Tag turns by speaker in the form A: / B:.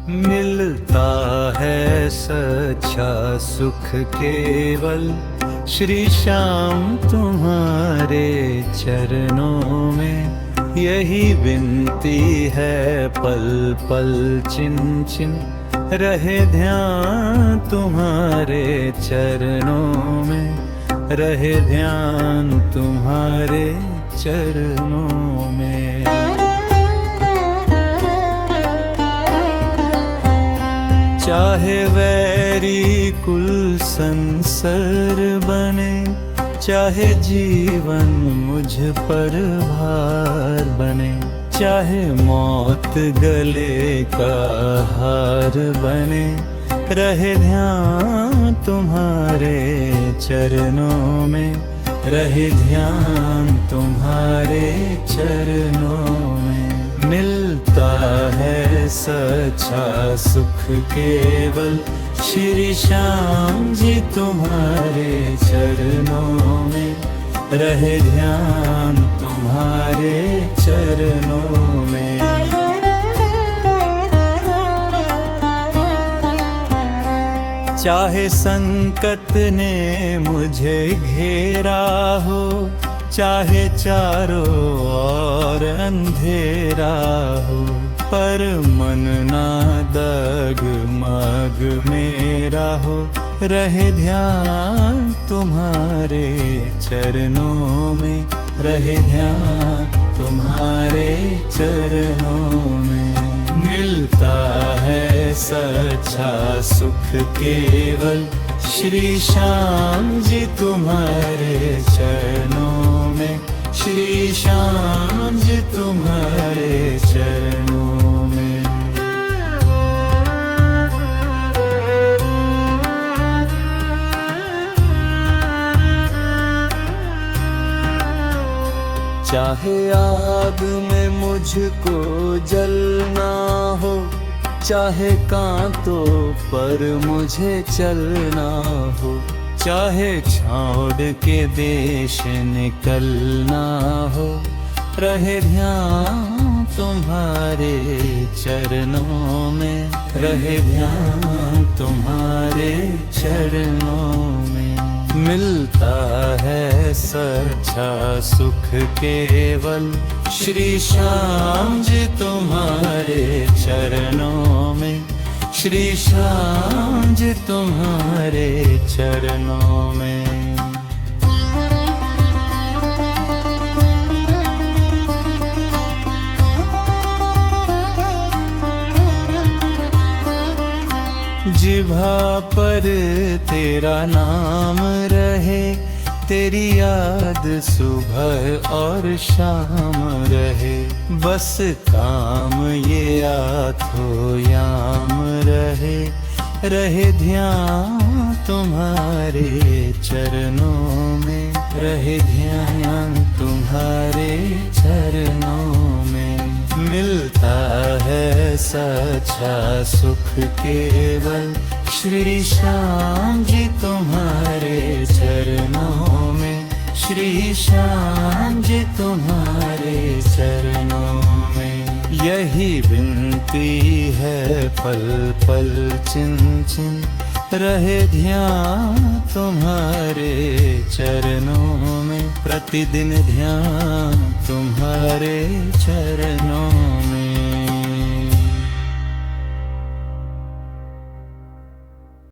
A: मिलता है सच्चा सुख केवल श्री श्याम तुम्हारे चरणों में। यही विनती है पल पल चिन चिन रहे ध्यान तुम्हारे चरणों में, रहे ध्यान तुम्हारे चरणों में। चाहे वैरी कुल संसार बने, चाहे जीवन मुझ पर भार बने, चाहे मौत गले का हार बने, रहे ध्यान तुम्हारे चरणों में, रहे ध्यान तुम्हारे चरणों में। मिलता है सच्चा सुख केवल श्री श्याम जी तुम्हारे चरणों में, रहे ध्यान तुम्हारे चरणों में। चाहे संकट ने मुझे घेरा हो, चाहे चारों ओर अंधेरा हो, पर मन ना डगमग मेरा हो, रहे ध्यान तुम्हारे चरणों में, रहे ध्यान तुम्हारे चरणों में। मिलता है सच्चा सुख केवल श्री श्याम जी तुम्हारे चरणों में, श्री श्याम जी तुम्हारे चरणों में। चाहे आग में मुझको जलना हो, चाहे कांटों पर मुझे चलना हो, चाहे छोड़ के देश निकलना हो, रहे ध्यान तुम्हारे चरणों में, रहे ध्यान तुम्हारे चरणों में। मिलता है सच्चा सुख केवल श्री श्याम जी तुम्हारे चरणों में, श्री श्याम जी तुम्हारे चरणों में। जिभा पर तेरा नाम रहे, तेरी याद सुबह और शाम रहे, बस काम ये आठों याम रहे, रहे ध्यान तुम्हारे चरणों में, रहे ध्यान तुम्हारे चरणों में। मिलता है सच्चा सुख केवल श्री श्याम जी तुम्हारे चरणों में, श्री श्याम जी तुम्हारे चरणों में। यही विनती है पल पल चिन चिन रहे ध्यान तुम्हारे चरणों में, प्रतिदिन ध्यान तुम्हारे चरणों